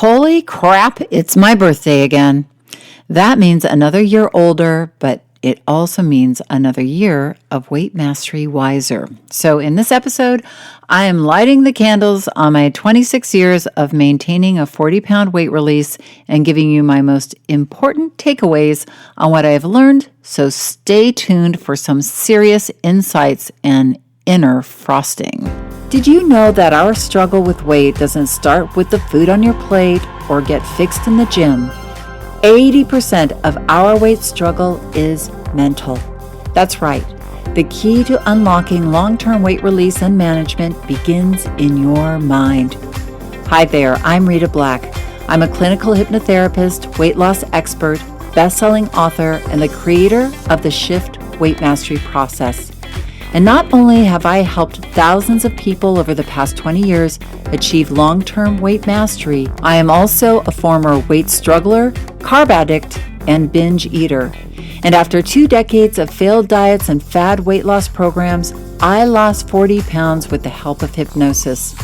Holy crap, it's my birthday again. That means another year older, but it also means another year of Weight Mastery wiser. So in this episode, I am lighting the candles on my 26 years of maintaining a 40-pound weight release and giving you my most important takeaways on what I have learned. So stay tuned for some serious insights and inner frosting. Did you know that our struggle with weight doesn't start with the food on your plate or get fixed in the gym? 80% of our weight struggle is mental. That's right. The key to unlocking long-term weight release and management begins in your mind. Hi there, I'm Rita Black. I'm a clinical hypnotherapist, weight loss expert, best-selling author, and the creator of the Shift Weight Mastery process. And not only have I helped thousands of people over the past 20 years achieve long-term weight mastery, I am also a former weight struggler, carb addict, and binge eater. And after 2 decades of failed diets and fad weight loss programs, I lost 40 pounds with the help of hypnosis.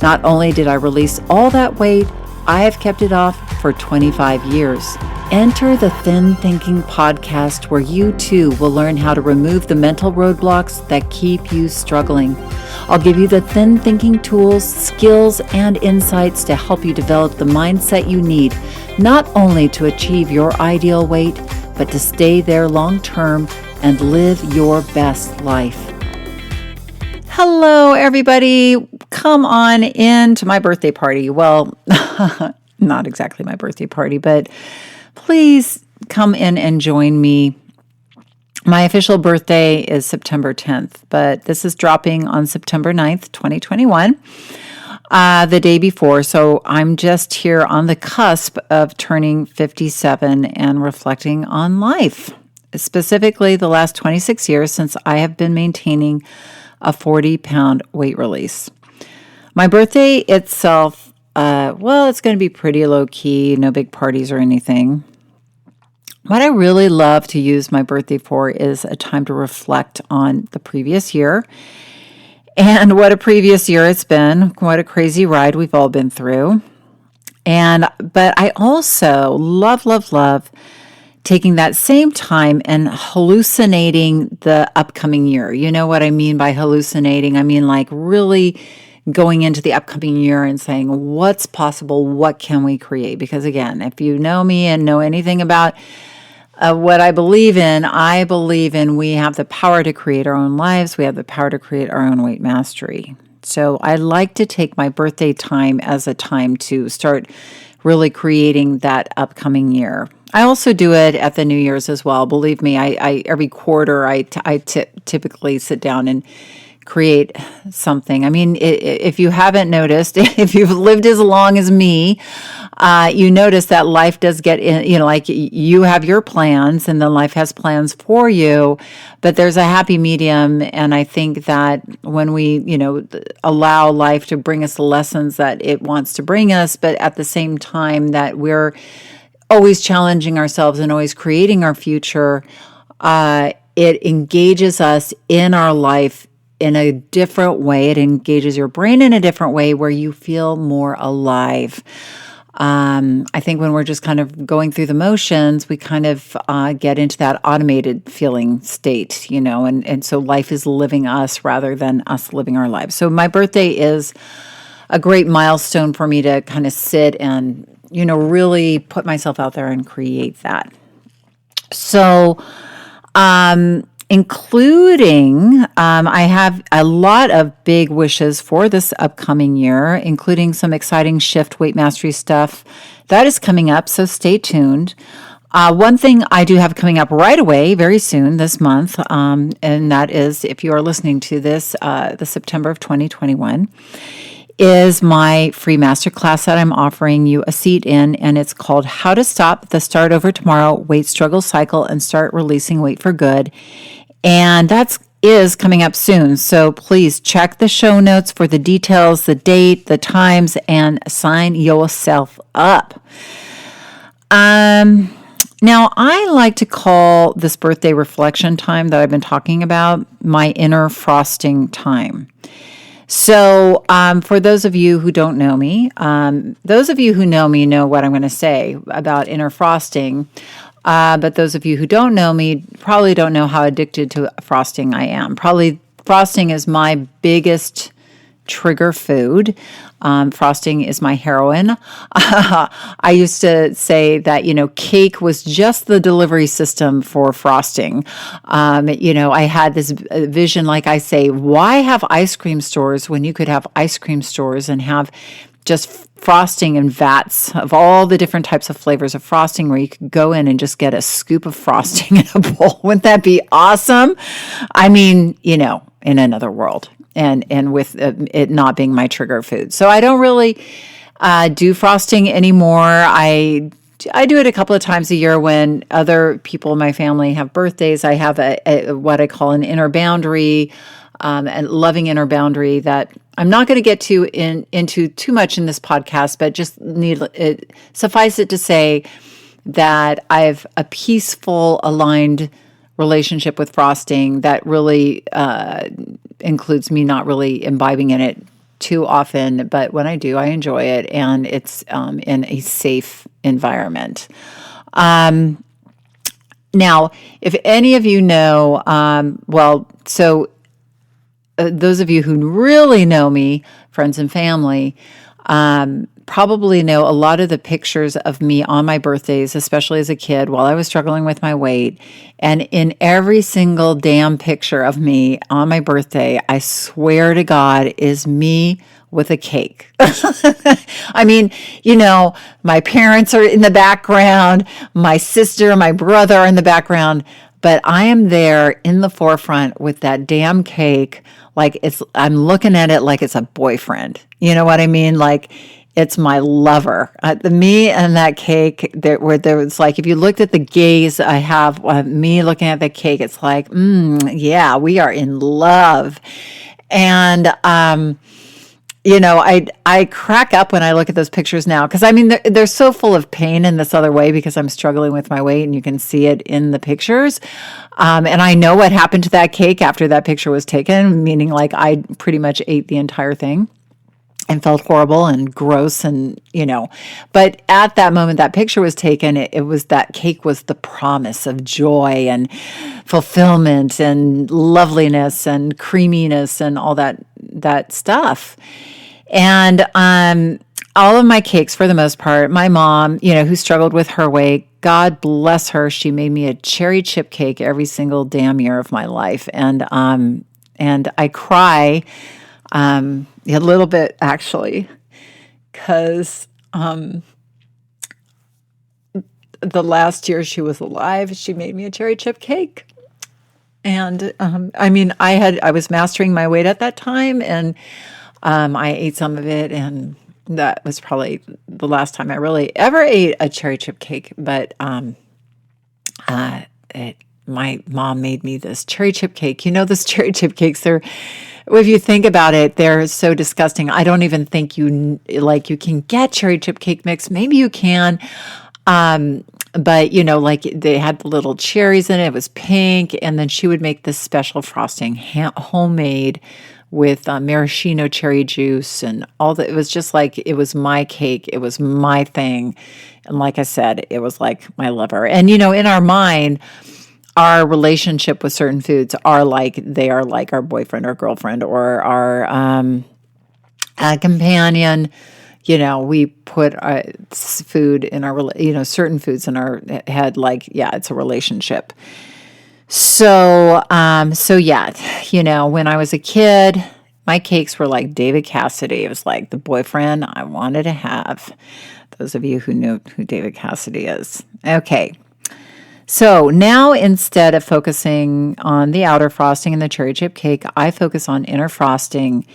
Not only did I release all that weight, I have kept it off for 25 years. Enter the Thin Thinking podcast, where you too will learn how to remove the mental roadblocks that keep you struggling. I'll give you the thin thinking tools, skills, and insights to help you develop the mindset you need, not only to achieve your ideal weight, but to stay there long term and live your best life. Hello, everybody. Come on in to my birthday party. Well, not exactly my birthday party, but please come in and join me. My official birthday is September 10th, but this is dropping on September 9th, 2021, the day before. So I'm just here on the cusp of turning 57 and reflecting on life, specifically the last 26 years since I have been maintaining a 40-pound weight release. My birthday itself, it's going to be pretty low-key, no big parties or anything. What I really love to use my birthday for is a time to reflect on the previous year and what a previous year it's been, what a crazy ride we've all been through. But I also love taking that same time and hallucinating the upcoming year. You know what I mean by hallucinating? I mean like really going into the upcoming year and saying, what's possible? What can we create? Because again, if you know me and know anything about what I believe in we have the power to create our own lives. We have the power to create our own weight mastery. So I like to take my birthday time as a time to start really creating that upcoming year. I also do it at the New Year's as well. Believe me, I every quarter I typically sit down and create something. I mean, if you haven't noticed, if you've lived as long as me, you notice that life does get in, like you have your plans and then life has plans for you, but there's a happy medium. And I think that when we, allow life to bring us the lessons that it wants to bring us, but at the same time that we're always challenging ourselves and always creating our future, it engages us in our life in a different way. It engages your brain in a different way where you feel more alive. I think when we're just kind of going through the motions, we kind of get into that automated feeling state, and so life is living us rather than us living our lives. So my birthday is a great milestone for me to kind of sit and, really put myself out there and create that. So, including, I have a lot of big wishes for this upcoming year, including some exciting Shift Weight Mastery stuff that is coming up, so stay tuned. One thing I do have coming up right away, very soon this month, and that is, if you are listening to this, the September of 2021, is my free masterclass that I'm offering you a seat in, and it's called How to Stop the Start Over Tomorrow Weight Struggle Cycle and Start Releasing Weight for Good. And that is coming up soon. So please check the show notes for the details, the date, the times, and sign yourself up. Now, I like to call this birthday reflection time that I've been talking about my inner frosting time. So, for those of you who don't know me, those of you who know me know what I'm going to say about inner frosting. But those of you who don't know me probably don't know how addicted to frosting I am. Probably frosting is my biggest trigger food. Frosting is my heroin. I used to say that, cake was just the delivery system for frosting. I had this vision, like I say, why have ice cream stores when you could have ice cream stores and have just frosting in vats of all the different types of flavors of frosting where you could go in and just get a scoop of frosting in a bowl. Wouldn't that be awesome? I mean, in another world. And with it not being my trigger food. So I don't really do frosting anymore. I do it a couple of times a year when other people in my family have birthdays. I have a what I call an inner boundary, a loving inner boundary that I'm not going to get into too much in this podcast, but just suffice it to say that I have a peaceful, aligned relationship with frosting that really includes me not really imbibing in it too often, but when I do, I enjoy it, and it's in a safe environment. Now, if any of you know, those of you who really know me, friends and family, probably know a lot of the pictures of me on my birthdays, especially as a kid while I was struggling with my weight. And in every single damn picture of me on my birthday, I swear to God, is me with a cake. I mean, my parents are in the background, my sister, my brother are in the background, but I am there in the forefront with that damn cake. I'm looking at it like it's a boyfriend. You know what I mean? Like, it's my lover. Me and that cake, there was like, if you looked at the gaze I have, me looking at the cake, it's like, yeah, we are in love. And, I crack up when I look at those pictures now, because I mean, they're so full of pain in this other way because I'm struggling with my weight and you can see it in the pictures. And I know what happened to that cake after that picture was taken, meaning like I pretty much ate the entire thing and felt horrible and gross but at that moment that picture was taken, it was that cake was the promise of joy and fulfillment and loveliness and creaminess and all that stuff. And all of my cakes, for the most part, my mom, who struggled with her weight, God bless her, she made me a cherry chip cake every single damn year of my life. And I cry a little bit, actually, because the last year she was alive, she made me a cherry chip cake. And I was mastering my weight at that time, and I ate some of it, and that was probably the last time I really ever ate a cherry chip cake. But my mom made me this cherry chip cake. Those cherry chip cakes, if you think about it, they're so disgusting. I don't even think you can get cherry chip cake mix. Maybe you can. But they had the little cherries in it. It was pink. And then she would make this special frosting, homemade with maraschino cherry juice and all that. It was just like, it was my cake. It was my thing. And like I said, it was like my lover. And, in our mind, our relationship with certain foods they are like our boyfriend or girlfriend or our companion. We put food in our, certain foods in our head, it's a relationship. So yeah, when I was a kid, my cakes were like David Cassidy. It was like the boyfriend I wanted to have. Those of you who know who David Cassidy is. Okay. So now, instead of focusing on the outer frosting and the cherry chip cake, I focus on inner frosting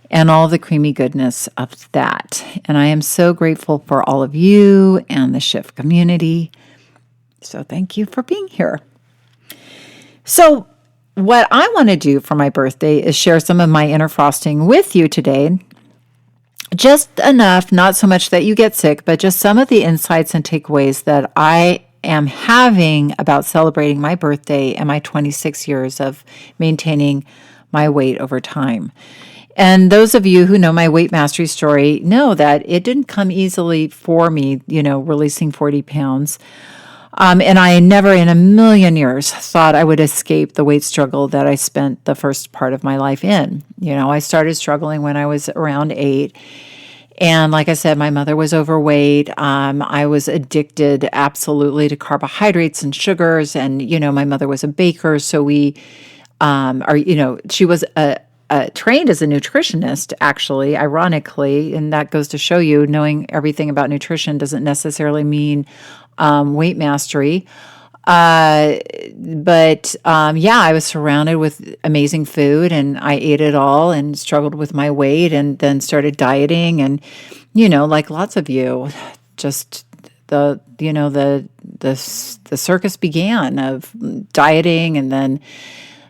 and all the creamy goodness of that. And I am so grateful for all of you and the Shift community. So thank you for being here. So what I want to do for my birthday is share some of my inner frosting with you today. Just enough, not so much that you get sick, but just some of the insights and takeaways that I am having about celebrating my birthday and my 26 years of maintaining my weight over time. And those of you who know my weight mastery story know that it didn't come easily for me, releasing 40 pounds. And I never in a million years thought I would escape the weight struggle that I spent the first part of my life in. I started struggling when I was around 8. And like I said, my mother was overweight. I was addicted absolutely to carbohydrates and sugars. And, my mother was a baker. So we she was trained as a nutritionist, actually, ironically. And that goes to show you knowing everything about nutrition doesn't necessarily mean weight mastery. I was surrounded with amazing food and I ate it all and struggled with my weight and then started dieting. And, like lots of you, just the circus began of dieting and then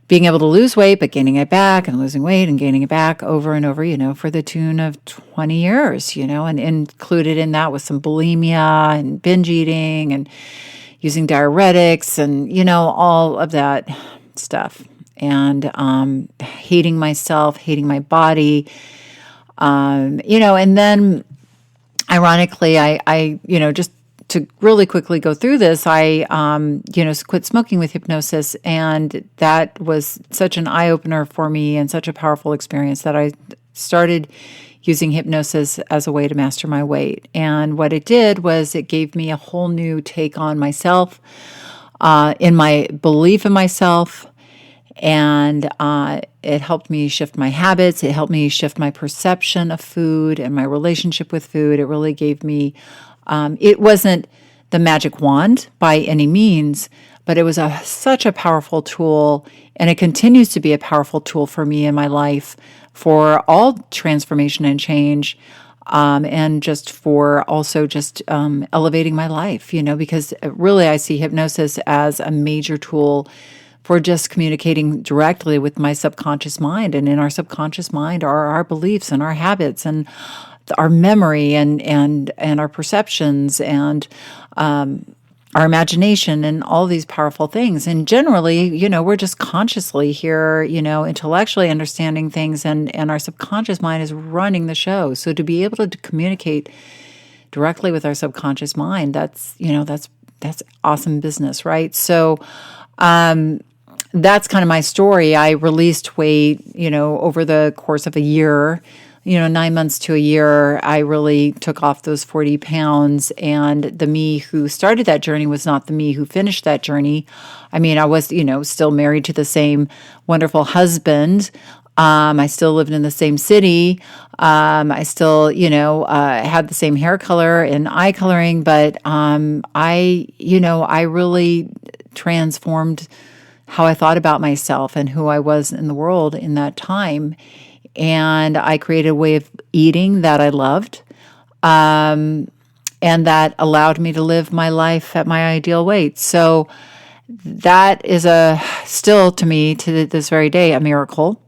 being able to lose weight, but gaining it back and losing weight and gaining it back over and over, for the tune of 20 years, and included in that was some bulimia and binge eating and using diuretics and, all of that stuff. And hating myself, hating my body, and then ironically, I just to really quickly go through this, I, quit smoking with hypnosis, and that was such an eye-opener for me and such a powerful experience that I started using hypnosis as a way to master my weight. And what it did was it gave me a whole new take on myself, in my belief in myself, and it helped me shift my habits. It helped me shift my perception of food and my relationship with food. It really gave me it wasn't the magic wand by any means, but it was such a powerful tool, and it continues to be a powerful tool for me in my life for all transformation and change, and just for also just elevating my life, because really I see hypnosis as a major tool for just communicating directly with my subconscious mind. And in our subconscious mind are our beliefs and our habits and our memory and our perceptions and our imagination and all these powerful things. And generally, we're just consciously here, intellectually understanding things, and our subconscious mind is running the show. So to be able to communicate directly with our subconscious mind, that's awesome business, right? So that's kind of my story. I released weight, over the course of a year. 9 months to a year, I really took off those 40 pounds. And the me who started that journey was not the me who finished that journey. I mean, I was, still married to the same wonderful husband. I still lived in the same city. I still, had the same hair color and eye coloring. But I really transformed how I thought about myself and who I was in the world in that time. And I created a way of eating that I loved, and that allowed me to live my life at my ideal weight. So that is still to me to this very day, a miracle.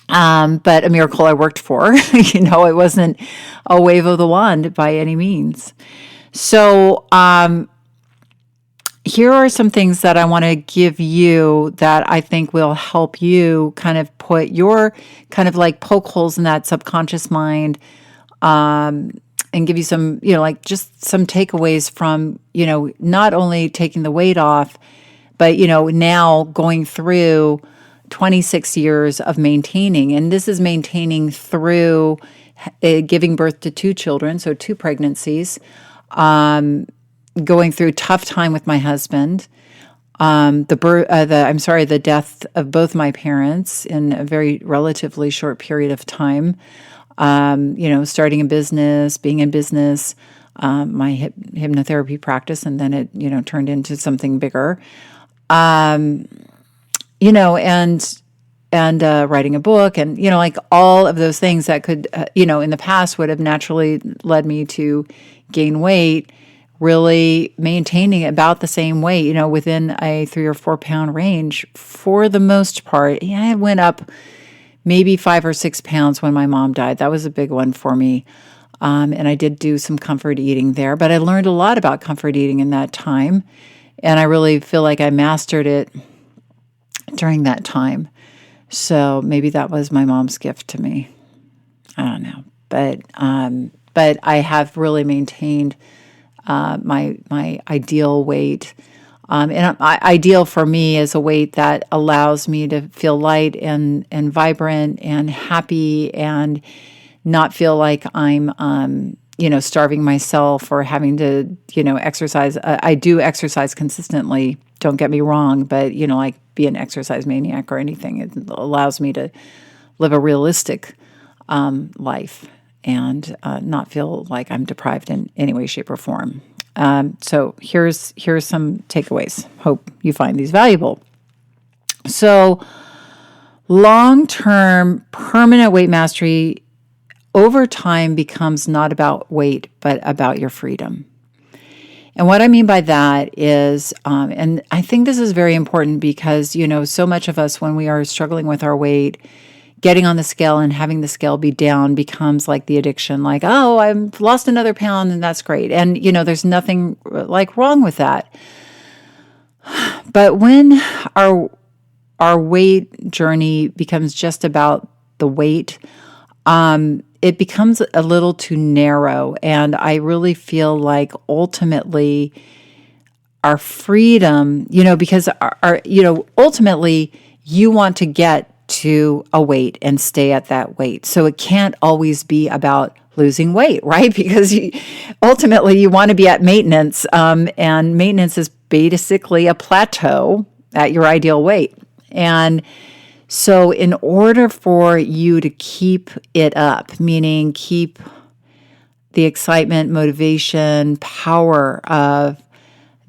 But a miracle I worked for. It wasn't a wave of the wand by any means. So here are some things that I want to give you that I think will help you kind of put your kind of like poke holes in that subconscious mind, and give you some, just some takeaways from, not only taking the weight off, but, now going through 26 years of maintaining. And this is maintaining through giving birth to 2 children, so 2 pregnancies, going through tough time with my husband, the death of both my parents in a very relatively short period of time. Starting a business, being in business, my hypnotherapy practice, and then it, turned into something bigger. And writing a book, and like all of those things that could, in the past would have naturally led me to gain weight. Really maintaining about the same weight, within a 3 or 4 pound range for the most part. Yeah, it went up maybe 5 or 6 pounds when my mom died. That was a big one for me. And I did do some comfort eating there, but I learned a lot about comfort eating in that time. And I really feel like I mastered it during that time. So maybe that was my mom's gift to me. I don't know. But I have really maintained my ideal weight. And ideal for me is a weight that allows me to feel light and vibrant and happy and not feel like I'm, starving myself or having to, exercise. I do exercise consistently, don't get me wrong, but, like be an exercise maniac or anything. It allows me to live a realistic life and not feel like I'm deprived in any way, shape, or form. So here's some takeaways. Hope you find these valuable. So long-term permanent weight mastery over time becomes not about weight, but about your freedom. And what I mean by that is, and I think this is very important because, so much of us, when we are struggling with our weight, getting on the scale and having the scale be down becomes like the addiction, like, oh, I've lost another pound and that's great. And, there's nothing like wrong with that. But when our weight journey becomes just about the weight, it becomes a little too narrow. And I really feel like ultimately our freedom, because ultimately you want to get to a weight and stay at that weight. So it can't always be about losing weight, right? Because ultimately you want to be at maintenance, and maintenance is basically a plateau at your ideal weight. And so in order for you to keep it up, meaning keep the excitement, motivation, power of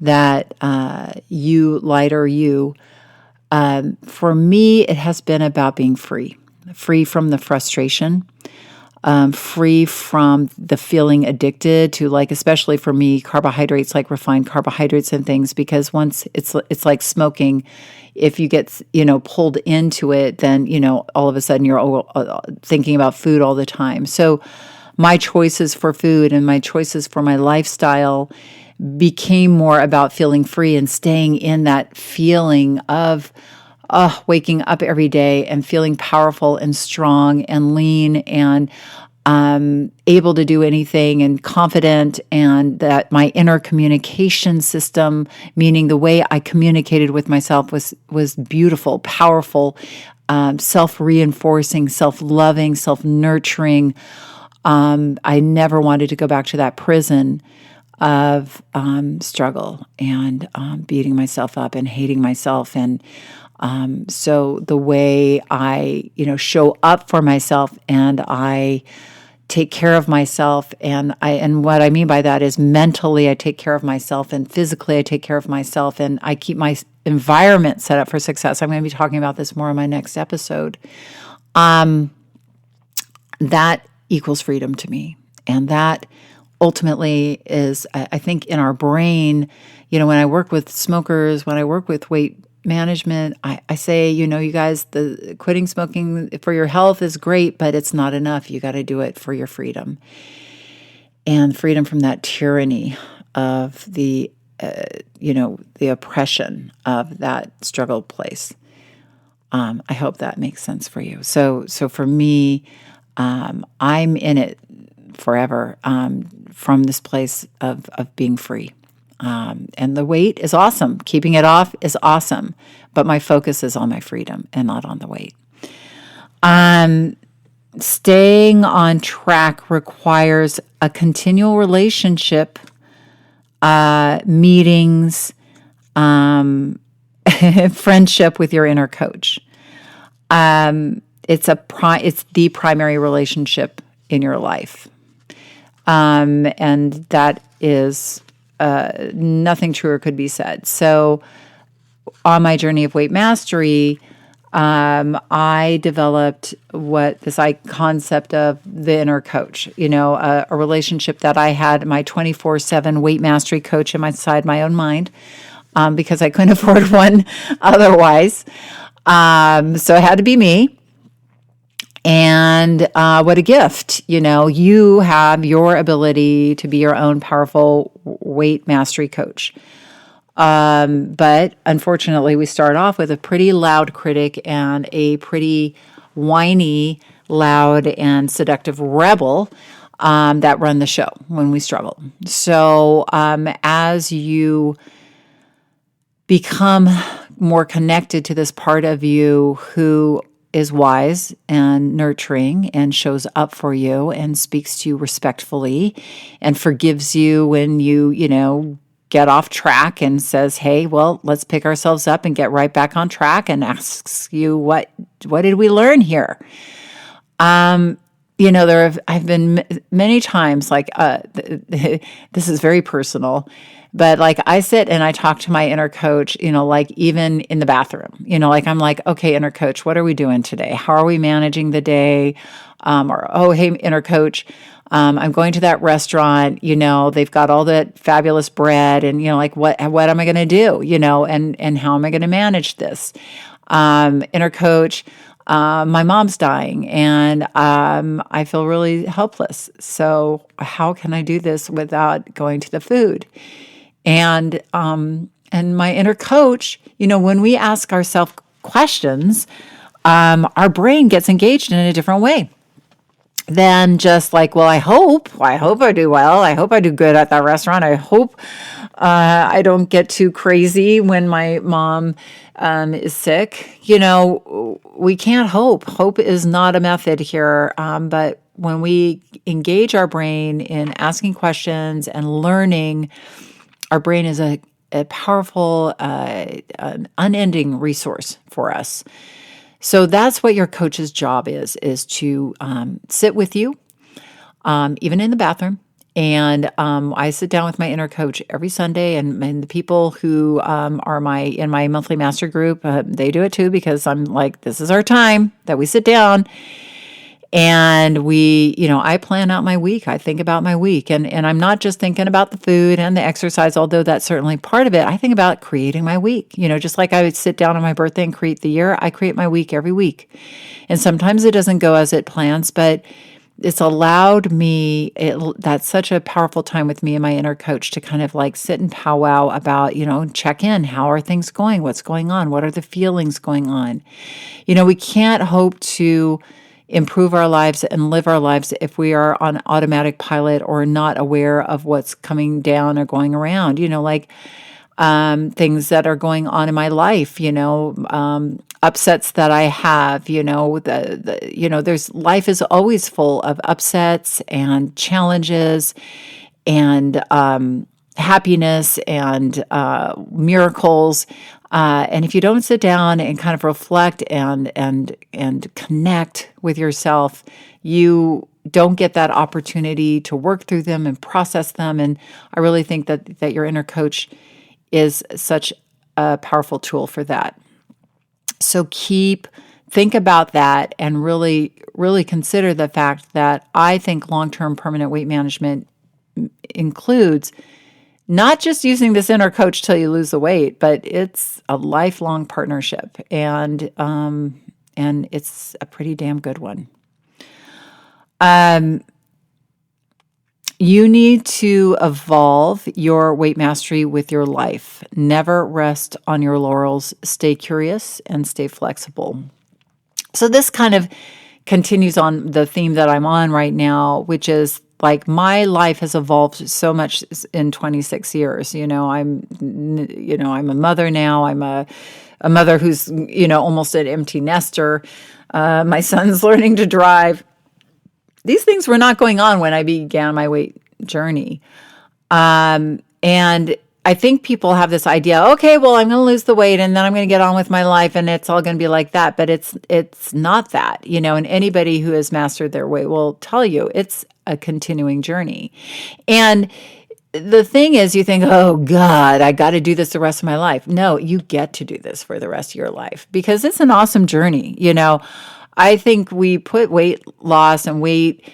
that lighter you, for me, it has been about being free from the frustration, free from the feeling addicted to, like, especially for me, carbohydrates, like refined carbohydrates and things, because once it's like smoking. If you get, pulled into it, then, all of a sudden you're thinking about food all the time. So my choices for food and my choices for my lifestyle became more about feeling free and staying in that feeling of waking up every day and feeling powerful and strong and lean and able to do anything and confident, and that my inner communication system, meaning the way I communicated with myself, was beautiful, powerful, self-reinforcing, self-loving, self-nurturing. I never wanted to go back to that prison of struggle and beating myself up and hating myself. And so the way I, show up for myself and I take care of myself, and what I mean by that is mentally I take care of myself and physically I take care of myself, and I keep my environment set up for success. I'm going to be talking about this more in my next episode. That equals freedom to me. And that ultimately is, I think, in our brain, when I work with smokers, when I work with weight management, I say, you guys, the quitting smoking for your health is great, but it's not enough. You got to do it for your freedom, and freedom from that tyranny of the oppression of that struggle place. I hope that makes sense for you. So for me, I'm in it forever, from this place of being free. And the weight is awesome. Keeping it off is awesome. But my focus is on my freedom and not on the weight. Staying on track requires a continual relationship, meetings, friendship with your inner coach. It's the primary relationship in your life. And that is nothing truer could be said. So on my journey of weight mastery, I developed this concept of the inner coach, a relationship that I had, my 24/7 weight mastery coach inside my own mind, because I couldn't afford one otherwise. So it had to be me. And what a gift, you have your ability to be your own powerful weight mastery coach. But unfortunately, we start off with a pretty loud critic and a pretty whiny, loud, and seductive rebel that run the show when we struggle. So as you become more connected to this part of you who is wise and nurturing and shows up for you and speaks to you respectfully and forgives you when you get off track and says, hey, well, let's pick ourselves up and get right back on track, and asks you, what did we learn here? I've been many times, like, this is very personal, but like I sit and I talk to my inner coach, like even in the bathroom, like I'm like, okay, inner coach, what are we doing today? How are we managing the day? Or, oh, hey, inner coach, I'm going to that restaurant, they've got all that fabulous bread, and, like, what am I going to do, and how am I going to manage this? Inner coach, my mom's dying, and I feel really helpless. So how can I do this without going to the food? And my inner coach, when we ask ourselves questions, our brain gets engaged in a different way than just like, well, I hope I do well. I hope I do good at that restaurant. I hope I don't get too crazy when my mom is sick. We can't hope. Hope is not a method here. But when we engage our brain in asking questions and learning, our brain is a powerful, unending resource for us. So that's what your coach's job is to sit with you, even in the bathroom. And I sit down with my inner coach every Sunday, and the people who are in my monthly master group, they do it too, because I'm like, this is our time that we sit down. And I plan out my week. I think about my week, and I'm not just thinking about the food and the exercise, although that's certainly part of it. I think about creating my week. Just like I would sit down on my birthday and create the year, I create my week every week. And sometimes it doesn't go as it plans, but it's allowed me, that's such a powerful time with me and my inner coach to kind of like sit and powwow about, check in. How are things going? What's going on? What are the feelings going on? We can't hope to improve our lives and live our lives if we are on automatic pilot or not aware of what's coming down or going around, things that are going on in my life, upsets that I have, there's life is always full of upsets and challenges and happiness and miracles. And if you don't sit down and kind of reflect and connect with yourself, you don't get that opportunity to work through them and process them. And I really think that your inner coach is such a powerful tool for that. So think about that and really, really consider the fact that I think long-term permanent weight management includes not just using this inner coach till you lose the weight, but it's a lifelong partnership, and it's a pretty damn good one. You need to evolve your weight mastery with your life. Never rest on your laurels. Stay curious and stay flexible. So this kind of continues on the theme that I'm on right now, which is like my life has evolved so much in 26 years. I'm a mother now. I'm a mother who's, almost an empty nester. My son's learning to drive. These things were not going on when I began my weight journey. And I think people have this idea, okay, well, I'm going to lose the weight and then I'm going to get on with my life and it's all going to be like that. But it's not that, and anybody who has mastered their weight will tell you it's a continuing journey. And the thing is, you think, oh God, I got to do this the rest of my life. No, you get to do this for the rest of your life because it's an awesome journey. I think we put weight loss and weight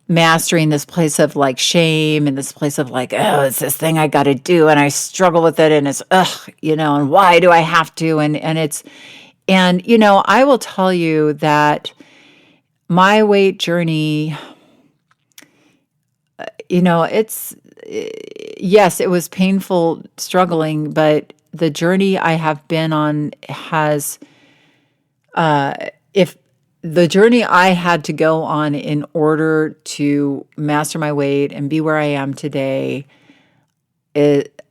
mastery in this place of like shame and this place of like, oh, it's this thing I got to do and I struggle with it and it's, and why do I have to? And I will tell you that my weight journey, yes, it was painful struggling, but the journey I have been on has, if the journey I had to go on in order to master my weight and be where I am today,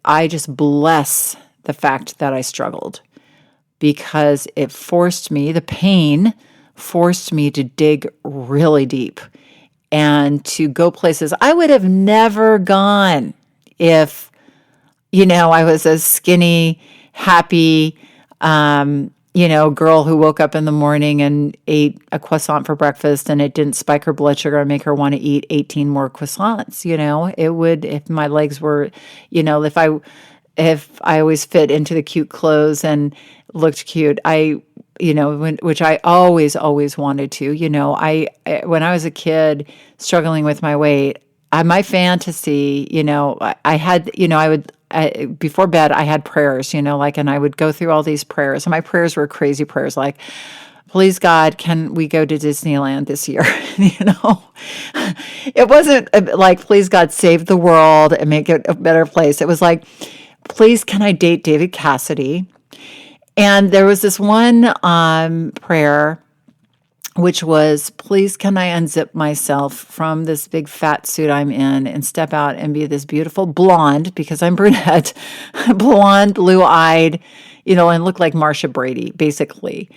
I just bless the fact that I struggled, because it forced me, the pain forced me to dig really deep and to go places I would have never gone if, I was a skinny, happy, girl who woke up in the morning and ate a croissant for breakfast, and it didn't spike her blood sugar and make her want to eat 18 more croissants. It would, if my legs were, if I always fit into the cute clothes and looked cute, which I always wanted to. When I was a kid struggling with my weight, my fantasy, I had, before bed, I had prayers, and I would go through all these prayers. And my prayers were crazy prayers, like, please God, can we go to Disneyland this year? It wasn't like, please God, save the world and make it a better place. It was like, please, can I date David Cassidy? And there was this one prayer, which was, please, can I unzip myself from this big fat suit I'm in and step out and be this beautiful blonde, because I'm brunette, blonde, blue-eyed, and look like Marsha Brady, basically.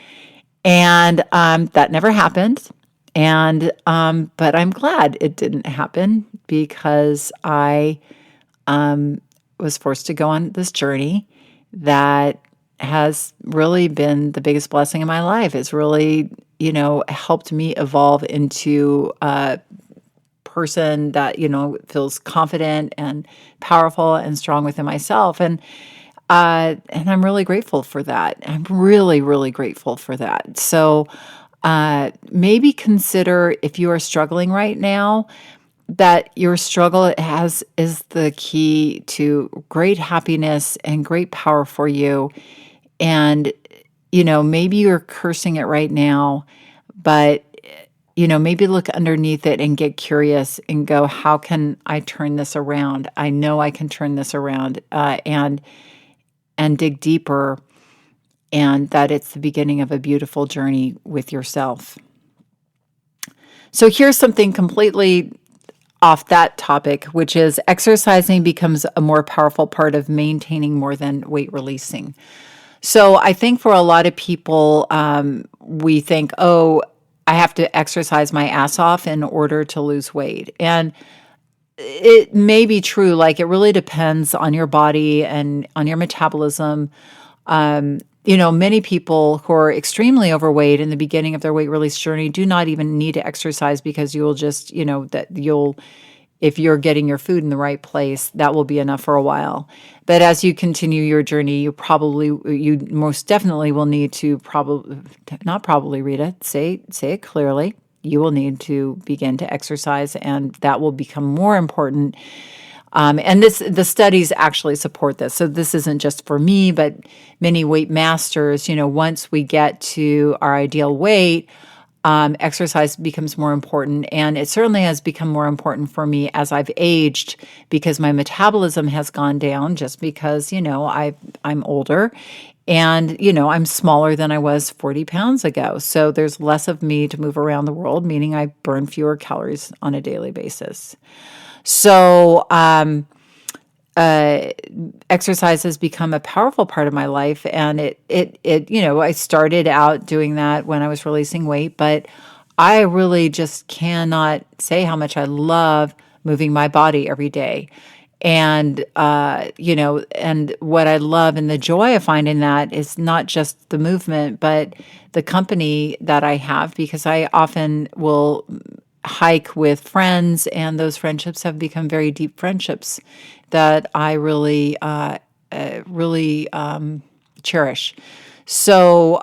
And that never happened. And but I'm glad it didn't happen, because I was forced to go on this journey that has really been the biggest blessing in my life. It's really, helped me evolve into a person that, feels confident and powerful and strong within myself. And I'm really grateful for that. I'm really, really grateful for that. So maybe consider, if you are struggling right now, that your struggle is the key to great happiness and great power for you. And, maybe you're cursing it right now, but, maybe look underneath it and get curious and go, how can I turn this around? I know I can turn this around, and dig deeper, and that it's the beginning of a beautiful journey with yourself. So here's something completely off that topic, which is exercising becomes a more powerful part of maintaining more than weight releasing. So I think for a lot of people, we think, oh, I have to exercise my ass off in order to lose weight. And it may be true. Like, it really depends on your body and on your metabolism. Many people who are extremely overweight in the beginning of their weight release journey do not even need to exercise, because you'll just, if you're getting your food in the right place, that will be enough for a while. But as you continue your journey, you most definitely will need to say it clearly. You will need to begin to exercise, and that will become more important. And the studies actually support this. So this isn't just for me, but many weight masters, once we get to our ideal weight, exercise becomes more important. And it certainly has become more important for me as I've aged, because my metabolism has gone down, just because, I'm older, and, I'm smaller than I was 40 pounds ago. So there's less of me to move around the world, meaning I burn fewer calories on a daily basis. So exercise has become a powerful part of my life, and I started out doing that when I was releasing weight, but I really just cannot say how much I love moving my body every day. And, and what I love and the joy I find in that is not just the movement, but the company that I have, because I often will hike with friends, and those friendships have become very deep friendships that I really, cherish. So,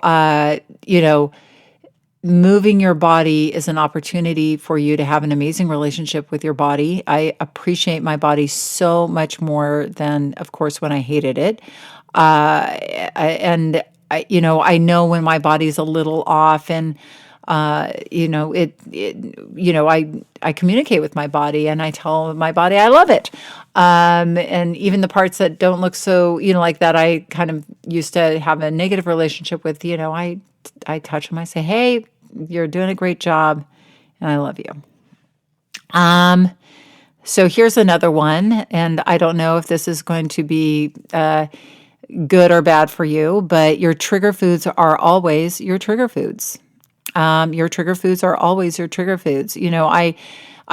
moving your body is an opportunity for you to have an amazing relationship with your body. I appreciate my body so much more than, of course, when I hated it. I know when my body's a little off, and I communicate with my body and I tell my body I love it. And even the parts that don't look so, like that I kind of used to have a negative relationship with, I touch them. I say, hey, you're doing a great job and I love you. So here's another one, and I don't know if this is going to be good or bad for you, but your trigger foods are always your trigger foods. Your trigger foods are always your trigger foods. I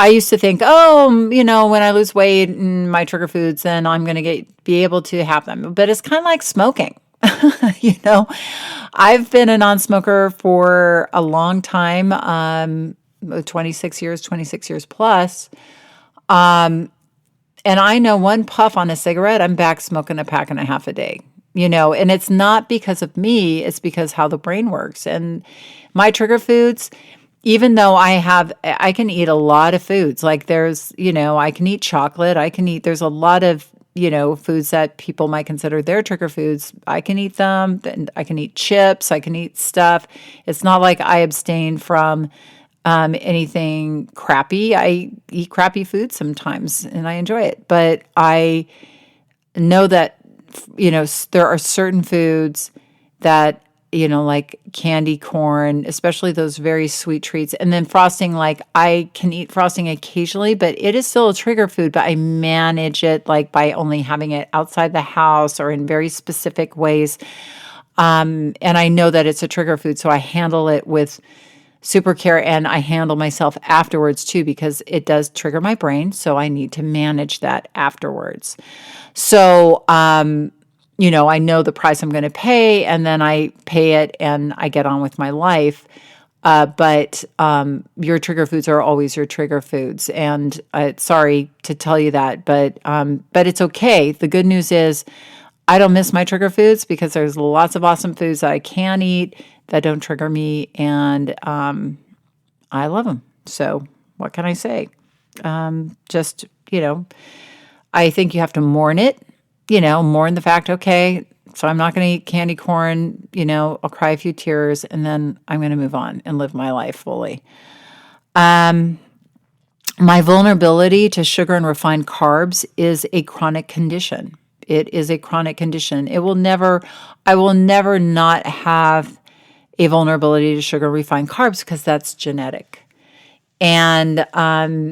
used to think, when I lose weight and my trigger foods, then I'm going to be able to have them. But it's kind of like smoking. I've been a non-smoker for a long time, 26 years plus. And I know one puff on a cigarette, I'm back smoking a pack and a half a day, and it's not because of me, it's because how the brain works. And my trigger foods, even though I can eat a lot of foods, like there's, I can eat chocolate, there's a lot of, foods that people might consider their trigger foods. I can eat them, I can eat chips, I can eat stuff. It's not like I abstain from anything crappy. I eat crappy food sometimes and I enjoy it, but I know that, there are certain foods that, like candy corn, especially those very sweet treats. And then frosting, like I can eat frosting occasionally, but it is still a trigger food, but I manage it like by only having it outside the house or in very specific ways. And I know that it's a trigger food, so I handle it with super care, and I handle myself afterwards too, because it does trigger my brain. So I need to manage that afterwards. So, I know the price I'm going to pay, and then I pay it and I get on with my life. But your trigger foods are always your trigger foods. And sorry to tell you that, but it's okay. The good news is I don't miss my trigger foods because there's lots of awesome foods that I can eat that don't trigger me, and I love them. So what can I say? Just, I think you have to mourn it, mourn the fact, okay, so I'm not going to eat candy corn, I'll cry a few tears, and then I'm going to move on and live my life fully. My vulnerability to sugar and refined carbs is a chronic condition. It is a chronic condition. I will never not have a vulnerability to sugar and refined carbs because that's genetic. And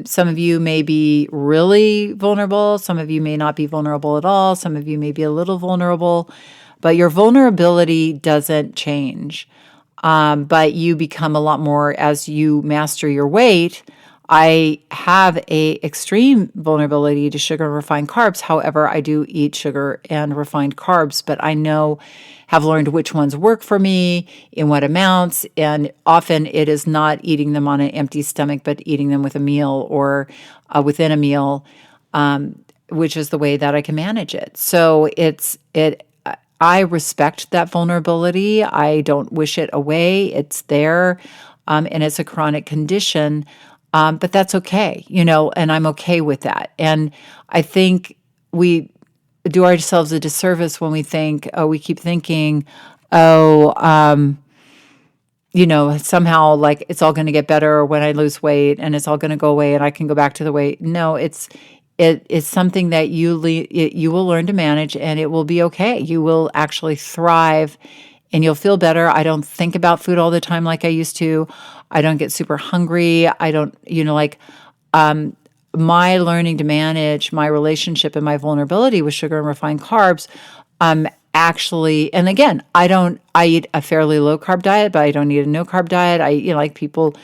some of you may be really vulnerable. Some of you may not be vulnerable at all. Some of you may be a little vulnerable, but your vulnerability doesn't change. But you become a lot more as you master your weight. I have a extreme vulnerability to sugar and refined carbs. However, I do eat sugar and refined carbs, but I have learned which ones work for me, in what amounts, and often it is not eating them on an empty stomach, but eating them with a meal or within a meal, which is the way that I can manage it. So I respect that vulnerability. I don't wish it away. It's there, and it's a chronic condition. But that's okay, and I'm okay with that. And I think we do ourselves a disservice when we keep thinking, somehow like it's all going to get better when I lose weight and it's all going to go away and I can go back to the weight. No, it's something that you will learn to manage, and it will be okay. You will actually thrive and you'll feel better. I don't think about food all the time like I used to. I don't get super hungry. I don't, my learning to manage my relationship and my vulnerability with sugar and refined carbs, actually, and again, I eat a fairly low carb diet, but I don't eat a no carb diet. Like people,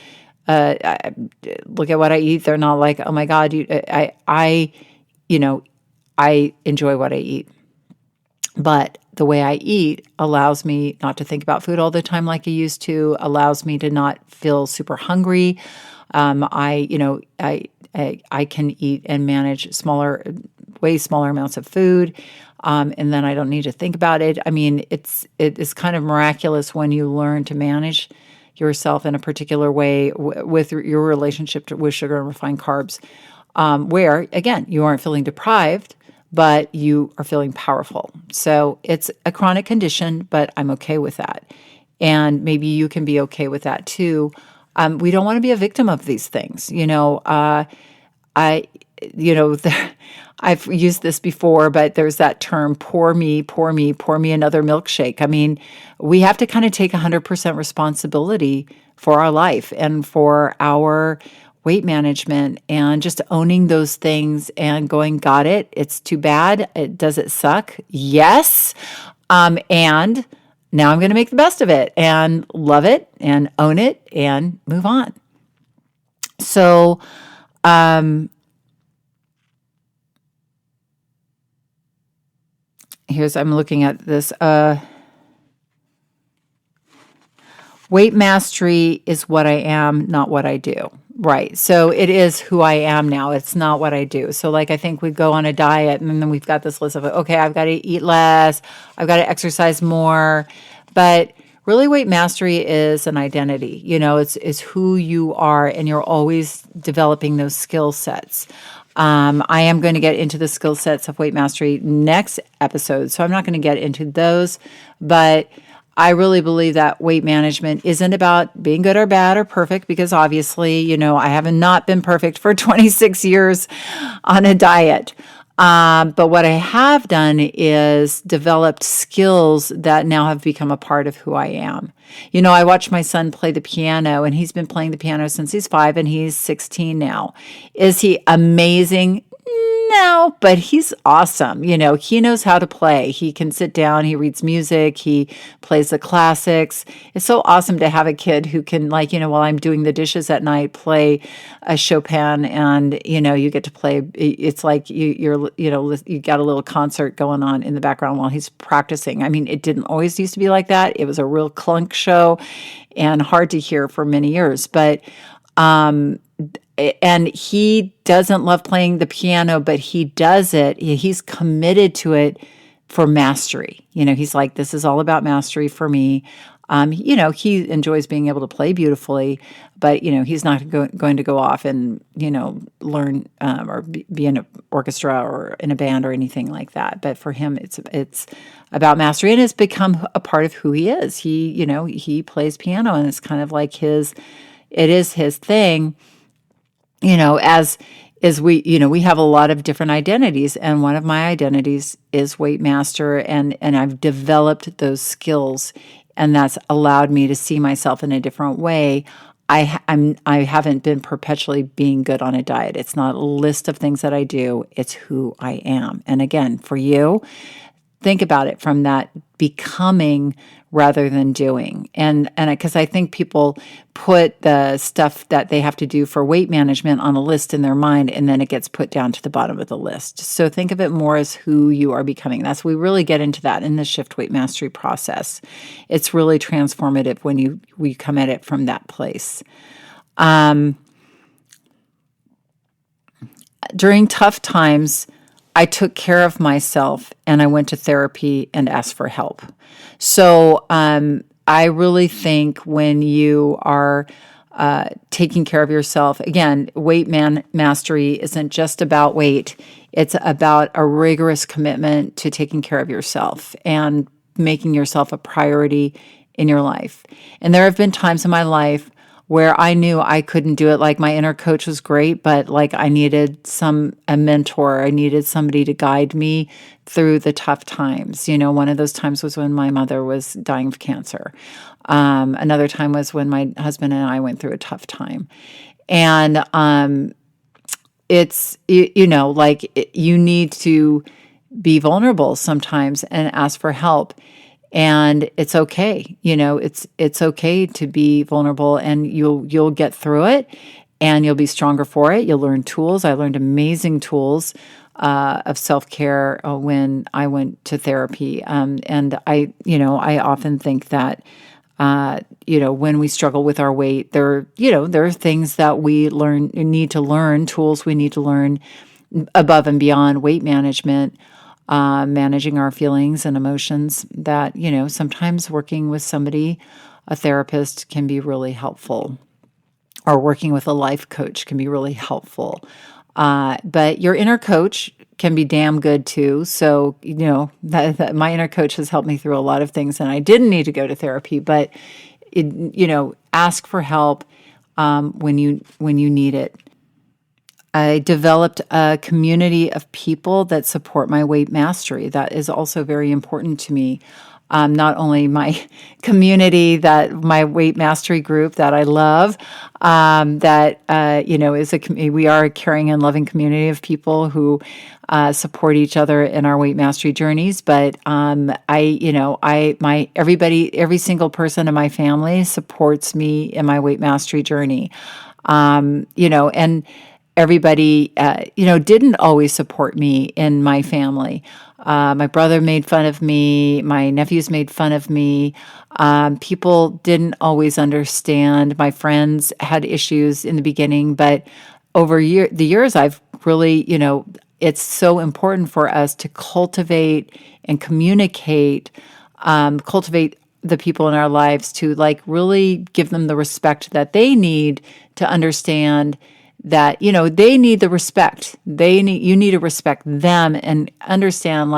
I look at what I eat. They're not like, oh my God, I enjoy what I eat. But the way I eat allows me not to think about food all the time like I used to, allows me to not feel super hungry. I can eat and manage way smaller amounts of food, and then I don't need to think about it. I mean, it is kind of miraculous when you learn to manage yourself in a particular way with your relationship with sugar and refined carbs, where, again, you aren't feeling deprived, but you are feeling powerful. So it's a chronic condition, but I'm okay with that. and maybe you can be okay with that too. We don't want to be a victim of these things. I, I've used this before, but there's that term, pour me, pour me, pour me another milkshake. I mean, we have to kind of take 100% responsibility for our life and for our weight management, and just owning those things and going, got it. It's too bad. Does it suck? Yes. And now I'm going to make the best of it and love it and own it and move on. So, I'm looking at this. Weight mastery is what I am, not what I do. Right. So it is who I am now. It's not what I do. So like, I think we go on a diet and then we've got this list of, okay, I've got to eat less. I've got to exercise more. But really, weight mastery is an identity. It's who you are, and you're always developing those skill sets. I am going to get into the skill sets of weight mastery next episode, so I'm not going to get into those, but I really believe that weight management isn't about being good or bad or perfect, because obviously, I have not been perfect for 26 years on a diet. But what I have done is developed skills that now have become a part of who I am. I watch my son play the piano, and he's been playing the piano since he's 5, and he's 16 now. Is he amazing? No, but he's awesome. He knows how to play. He can sit down, he reads music, he plays the classics. It's so awesome to have a kid who can, while I'm doing the dishes at night, play a Chopin, and, you get to play. It's like you got a little concert going on in the background while he's practicing. I mean, it didn't always used to be like that. It was a real clunk show and hard to hear for many years, but, and he doesn't love playing the piano, but he does it. He's committed to it for mastery. He's like, this is all about mastery for me. He enjoys being able to play beautifully, but, he's not going to go off and, learn or be in an orchestra or in a band or anything like that. But for him, it's about mastery, and it's become a part of who he is. He plays piano, and it's kind of like it is his thing. As we have a lot of different identities, and one of my identities is weight master, and I've developed those skills, and that's allowed me to see myself in a different way. I haven't been perpetually being good on a diet. It's not a list of things that I do. It's who I am. And again, for you, think about it from that becoming rather than doing. And because I think people put the stuff that they have to do for weight management on a list in their mind, and then it gets put down to the bottom of the list. So think of it more as who you are becoming. We really get into that in the Shift Weight Mastery process. It's really transformative when we come at it from that place. During tough times, I took care of myself, and I went to therapy and asked for help. So I really think when you are taking care of yourself, again, weight mastery isn't just about weight. It's about a rigorous commitment to taking care of yourself and making yourself a priority in your life. And there have been times in my life where I knew I couldn't do it. Like, my inner coach was great, but I needed a mentor. I needed somebody to guide me through the tough times. One of those times was when my mother was dying of cancer. Another time was when my husband and I went through a tough time. And it's, you need to be vulnerable sometimes and ask for help. And it's okay. It's okay to be vulnerable, and you'll get through it, and you'll be stronger for it. You'll learn tools. I learned amazing tools of self-care when I went to therapy. And I often think that, when we struggle with our weight, there are things that we need to learn, tools we need to learn above and beyond weight management. Managing our feelings and emotions, that, sometimes working with somebody, a therapist, can be really helpful, or working with a life coach can be really helpful. But your inner coach can be damn good too. So, my inner coach has helped me through a lot of things, and I didn't need to go to therapy, but ask for help when you need it. I developed a community of people that support my weight mastery. That is also very important to me. Not only my community, that my weight mastery group that I love, we are a caring and loving community of people who support each other in our weight mastery journeys. But every single person in my family supports me in my weight mastery journey. And everybody, didn't always support me in my family. My brother made fun of me. My nephews made fun of me. People didn't always understand. My friends had issues in the beginning, but over the years, I've really, it's so important for us to cultivate and communicate, cultivate the people in our lives to really give them the respect that they need to understand that, they need the respect. You need to respect them and understand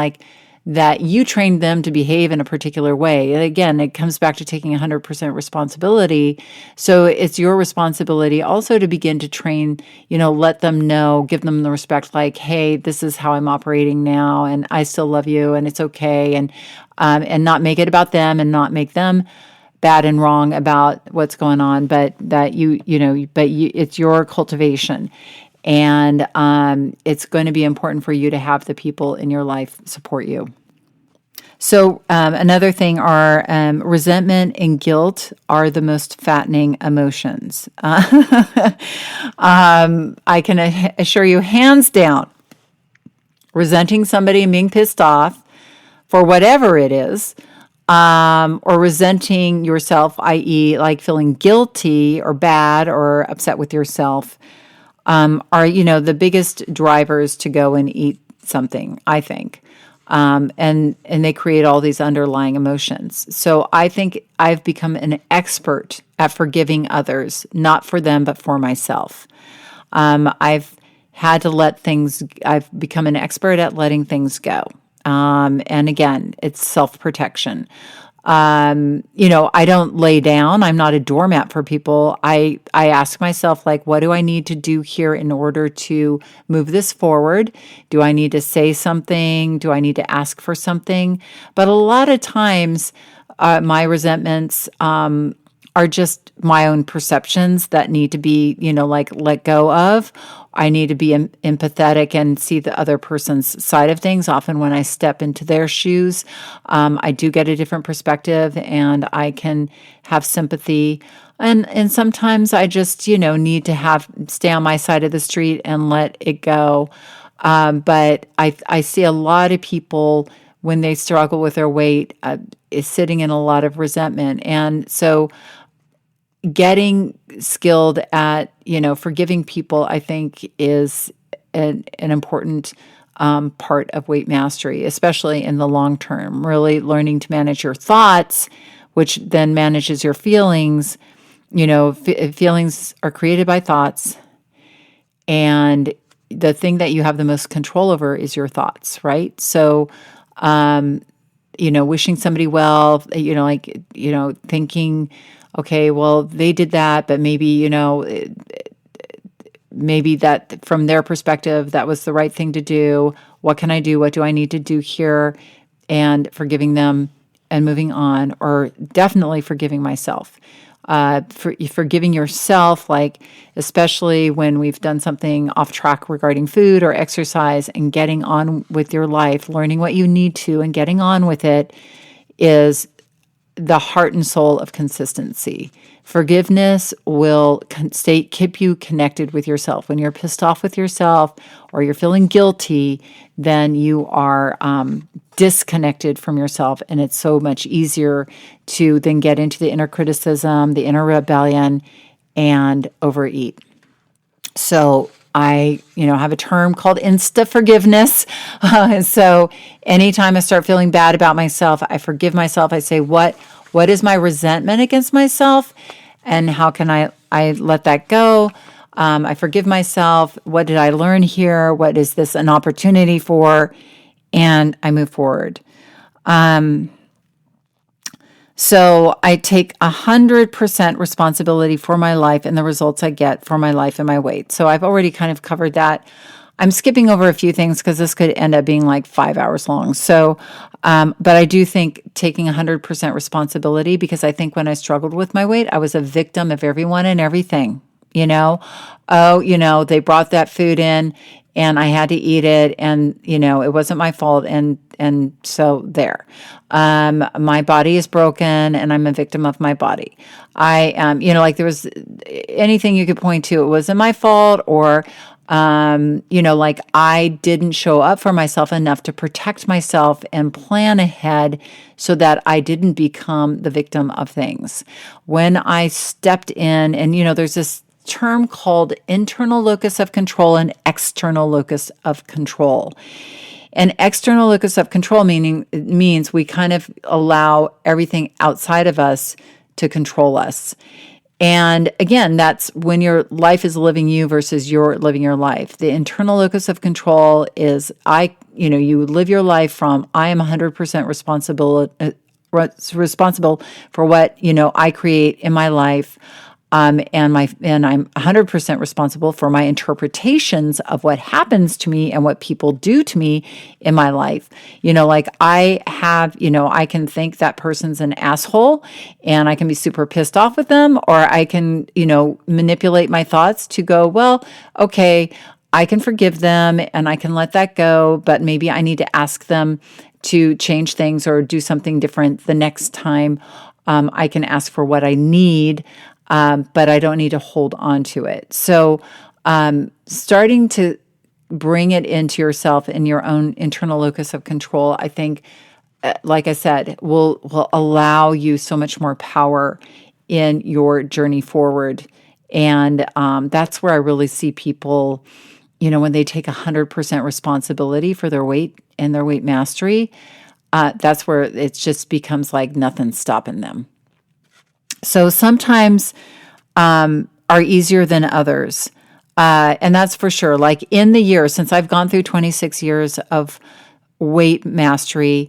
that you trained them to behave in a particular way. And again, it comes back to taking 100% responsibility. So it's your responsibility also to begin to train, let them know, give them the respect, hey, this is how I'm operating now, and I still love you, and it's okay. And not make it about them and not make them bad and wrong about what's going on, but that it's your cultivation. And it's going to be important for you to have the people in your life support you. So another thing are resentment and guilt are the most fattening emotions. I can assure you, hands down, resenting somebody and being pissed off for whatever it is, or resenting yourself, i.e., feeling guilty or bad or upset with yourself, are the biggest drivers to go and eat something, I think, and they create all these underlying emotions. So I think I've become an expert at forgiving others, not for them but for myself. I've become an expert at letting things go. And again, it's self-protection. I don't lay down. I'm not a doormat for people. I ask myself, what do I need to do here in order to move this forward? Do I need to say something? Do I need to ask for something? But a lot of times, my resentments, are just my own perceptions that need to be, let go of. I need to be empathetic and see the other person's side of things. Often when I step into their shoes, I do get a different perspective and I can have sympathy. And sometimes I just, need to stay on my side of the street and let it go. But I see a lot of people when they struggle with their weight is sitting in a lot of resentment. And so getting skilled at, forgiving people, I think is an important part of weight mastery, especially in the long term, really learning to manage your thoughts, which then manages your feelings. Feelings are created by thoughts, and the thing that you have the most control over is your thoughts, right? So, wishing somebody well, thinking, okay, well, they did that, but maybe, maybe that from their perspective, that was the right thing to do. What can I do? What do I need to do here? And forgiving them and moving on, or definitely forgiving myself. Forgiving yourself, especially when we've done something off track regarding food or exercise, and getting on with your life, learning what you need to and getting on with it is the heart and soul of consistency. Forgiveness will keep you connected with yourself. When you're pissed off with yourself or you're feeling guilty, then you are disconnected from yourself, and it's so much easier to then get into the inner criticism, the inner rebellion, and overeat. So I, have a term called insta forgiveness. So anytime I start feeling bad about myself, I forgive myself. I say, what is my resentment against myself, and how can I let that go? I forgive myself. What did I learn here? What is this an opportunity for? And I move forward. So I take 100% responsibility for my life and the results I get for my life and my weight. So I've already kind of covered that. I'm skipping over a few things because this could end up being like 5 hours long. So, but I do think taking 100% responsibility, because I think when I struggled with my weight, I was a victim of everyone and everything. They brought that food in and I had to eat it, and it wasn't my fault, and so there. My body is broken and I'm a victim of my body. I like there was anything you could point to, it wasn't my fault, or like I didn't show up for myself enough to protect myself and plan ahead so that I didn't become the victim of things. When I stepped in, and there's this term called internal locus of control and external locus of control. An external locus of control means we kind of allow everything outside of us to control us. And again, that's when your life is living you versus you're living your life. The internal locus of control is you live your life from I am 100% responsible for what I create in my life. And I'm 100% responsible for my interpretations of what happens to me and what people do to me in my life. I can think that person's an asshole and I can be super pissed off with them, or I can, manipulate my thoughts to go, well, okay, I can forgive them and I can let that go, but maybe I need to ask them to change things or do something different the next time. I can ask for what I need. But I don't need to hold on to it. So starting to bring it into yourself in your own internal locus of control, I think, like I said, will allow you so much more power in your journey forward. And that's where I really see people, when they take 100% responsibility for their weight and their weight mastery, that's where it just becomes like nothing's stopping them. So sometimes are easier than others. And that's for sure. Like in the year, since I've gone through 26 years of weight mastery,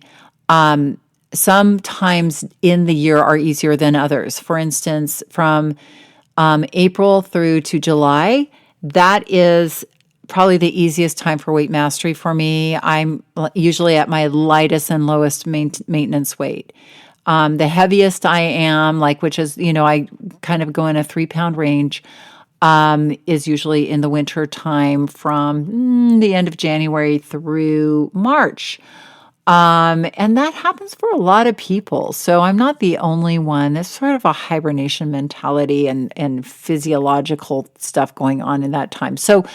sometimes in the year are easier than others. For instance, from April through to July, that is probably the easiest time for weight mastery for me. I'm usually at my lightest and lowest maintenance weight. The heaviest I am, which is, I kind of go in a 3-pound range, is usually in the winter time from the end of January through March. And that happens for a lot of people. So I'm not the only one. There's sort of a hibernation mentality and physiological stuff going on in that time. So,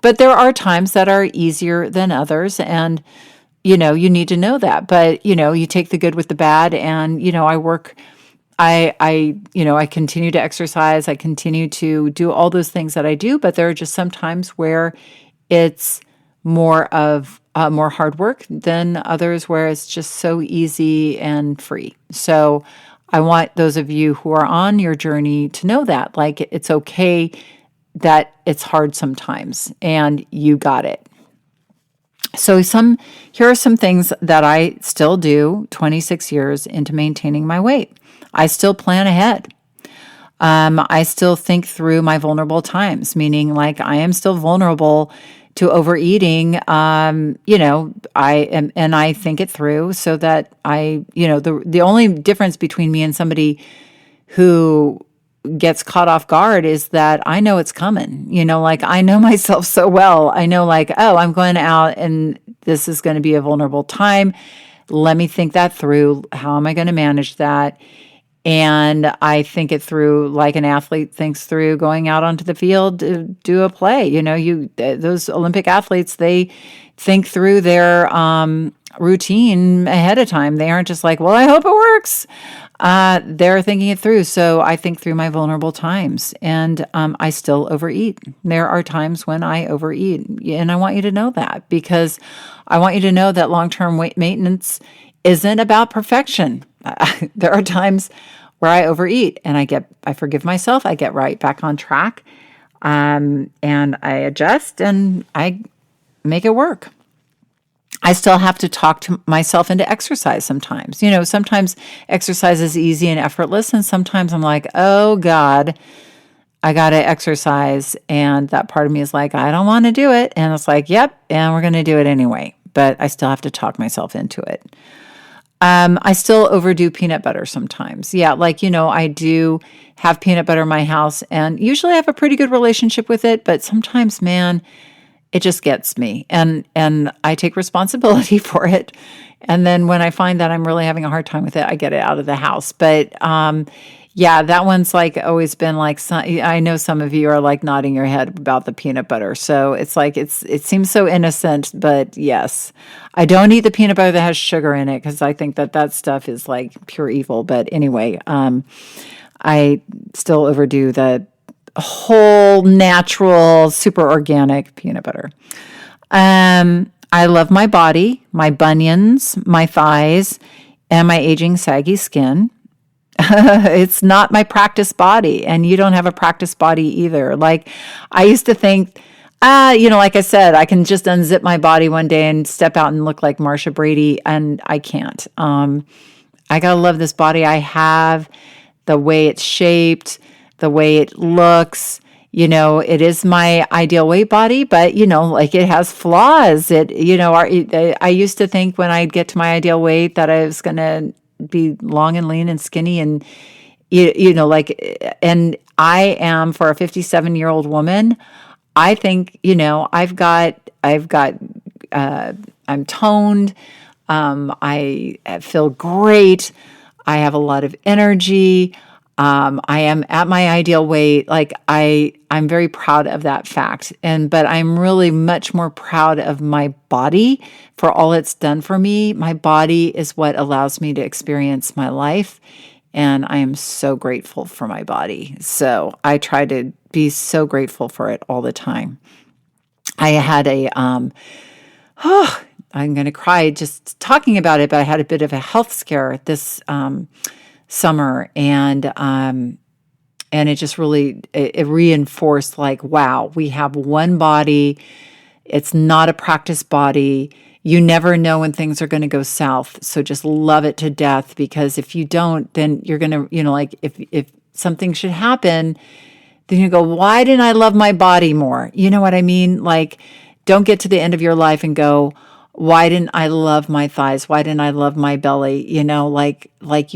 but there are times that are easier than others, and you need to know that, but, you take the good with the bad, and, I continue to exercise. I continue to do all those things that I do, but there are just some times where it's more of more hard work than others, where it's just so easy and free. So I want those of you who are on your journey to know that, it's okay that it's hard sometimes, and you got it. So here are some things that I still do 26 years into maintaining my weight. I still plan ahead. I still think through my vulnerable times, meaning I am still vulnerable to overeating. I think it through so that the only difference between me and somebody who gets caught off guard is that I know it's coming. I know myself so well. I know I'm going out and this is going to be a vulnerable time. Let me think that through. How am I going to manage that? And I think it through like an athlete thinks through going out onto the field to do a play. Those Olympic athletes, they think through their routine ahead of time. They aren't just well, I hope it works. They're thinking it through. So I think through my vulnerable times, and I still overeat. There are times when I overeat, and I want you to know that, because I want you to know that long-term weight maintenance isn't about perfection. There are times where I overeat and I forgive myself. I get right back on track. And I adjust and I make it work. I still have to talk to myself into exercise sometimes. Sometimes exercise is easy and effortless, and sometimes I'm like, oh God, I got to exercise. And that part of me is like, I don't want to do it. And it's like, yep, and we're going to do it anyway. But I still have to talk myself into it. I still overdo peanut butter sometimes. Yeah, I do have peanut butter in my house, and usually I have a pretty good relationship with it, but sometimes, man, it just gets me. And I take responsibility for it. And then when I find that I'm really having a hard time with it, I get it out of the house. But yeah, that one's always been I know some of you are nodding your head about the peanut butter. So it's it seems so innocent, but yes, I don't eat the peanut butter that has sugar in it because I think that stuff is pure evil. But anyway, I still overdo the whole natural, super organic peanut butter. I love my body, my bunions, my thighs, and my aging saggy skin. It's not my practice body, and you don't have a practice body either. I used to think, like I said, I can just unzip my body one day and step out and look like Marsha Brady, and I can't. I gotta love this body I have, the way it's shaped, the way it looks. It is my ideal weight body, but it has flaws. I used to think when I'd get to my ideal weight that I was gonna be long and lean and skinny, and and I am, for a 57-year-old woman, I think I'm toned. I feel great. I have a lot of energy. I am at my ideal weight. I'm very proud of that fact. But I'm really much more proud of my body for all it's done for me. My body is what allows me to experience my life. And I am so grateful for my body. So I try to be so grateful for it all the time. I had I'm going to cry just talking about it, but I had a bit of a health scare this summer, and it just really it reinforced wow, we have one body. It's not a practice body. You never know when things are going to go south, so just love it to death, because if you don't, then you're going to if something should happen, then you go, why didn't I love my body more? You know what I mean? Don't get to the end of your life and go, why didn't I love my thighs? Why didn't I love my belly? You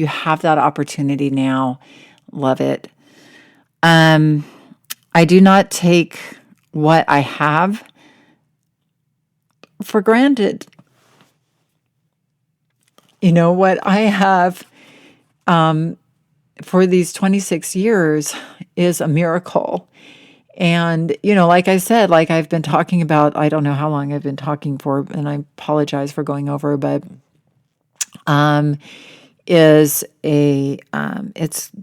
have that opportunity now. Love it. I do not take what I have for granted. What I have for these 26 years is a miracle. And, like I said, I've been talking about, I don't know how long I've been talking for, and I apologize for going over, but it's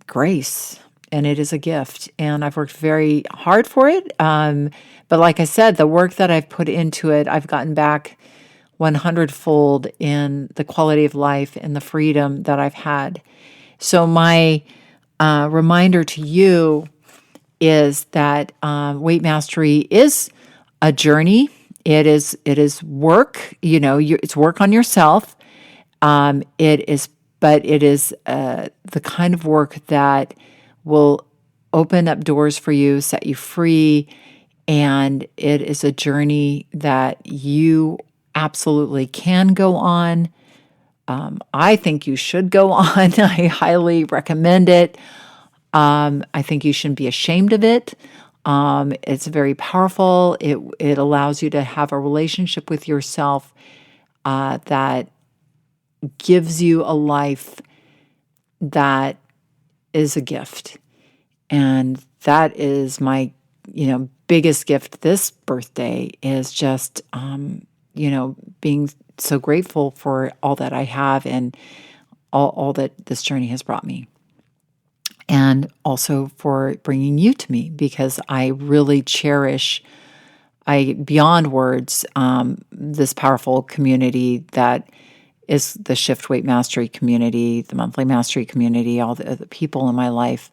grace, and it is a gift. And I've worked very hard for it. But like I said, the work that I've put into it, I've gotten back 100-fold in the quality of life and the freedom that I've had. So my reminder to you is that weight mastery is a journey. It is work. It's work on yourself. It is the kind of work that will open up doors for you, set you free, and it is a journey that you absolutely can go on. I think you should go on. I highly recommend it. I think you shouldn't be ashamed of it. It's very powerful. It allows you to have a relationship with yourself that gives you a life that is a gift. And that is my, biggest gift this birthday, is just, being so grateful for all that I have and all that this journey has brought me. And also for bringing you to me, because I really cherish, beyond words, this powerful community that is the Shift Weight Mastery community, the Monthly Mastery community, all the people in my life.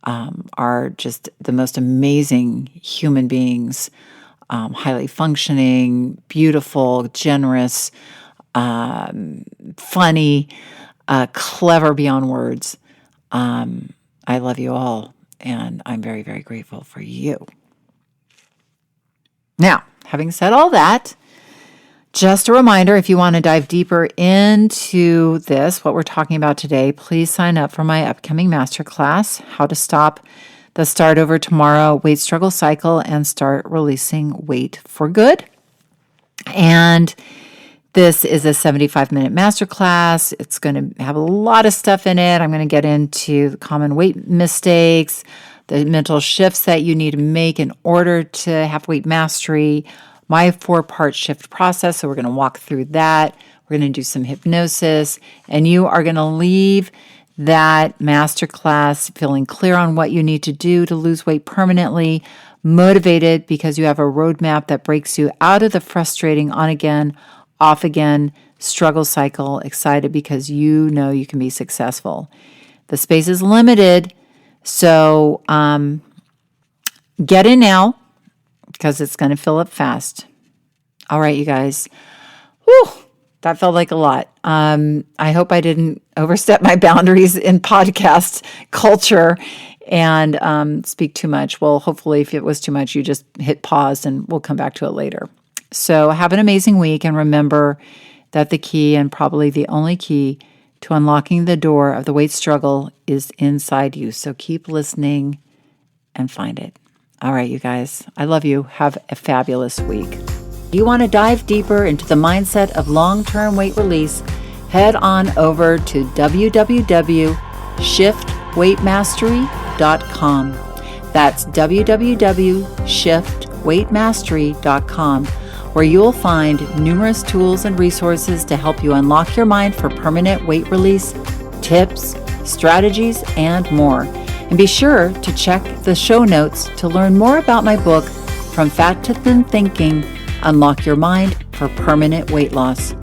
are just the most amazing human beings, highly functioning, beautiful, generous, funny, clever beyond words. I love you all, and I'm very, very grateful for you. Now, having said all that, just a reminder, if you want to dive deeper into this, what we're talking about today, please sign up for my upcoming masterclass, How to Stop the Start Over Tomorrow Weight Struggle Cycle and Start Releasing Weight for Good. And this is a 75-minute masterclass. It's going to have a lot of stuff in it. I'm going to get into the common weight mistakes, the mental shifts that you need to make in order to have weight mastery, my 4-part shift process. So we're going to walk through that. We're going to do some hypnosis, and you are going to leave that masterclass feeling clear on what you need to do to lose weight permanently, motivated because you have a roadmap that breaks you out of the frustrating on again, off again struggle cycle, excited because you know you can be successful. The space is limited, so get in now, because it's going to fill up fast. All right, you guys. Whew, that felt like a lot. I hope I didn't overstep my boundaries in podcast culture and speak too much. Well, hopefully if it was too much, you just hit pause and we'll come back to it later. So have an amazing week, and remember that the key, and probably the only key, to unlocking the door of the weight struggle is inside you. So keep listening and find it. All right, you guys, I love you. Have a fabulous week. You want to dive deeper into the mindset of long-term weight release? Head on over to www.shiftweightmastery.com. That's www.shiftweightmastery.com, where you'll find numerous tools and resources to help you unlock your mind for permanent weight release, tips, strategies, and more. And be sure to check the show notes to learn more about my book, From Fat to Thin Thinking, Unlock Your Mind for Permanent Weight Loss.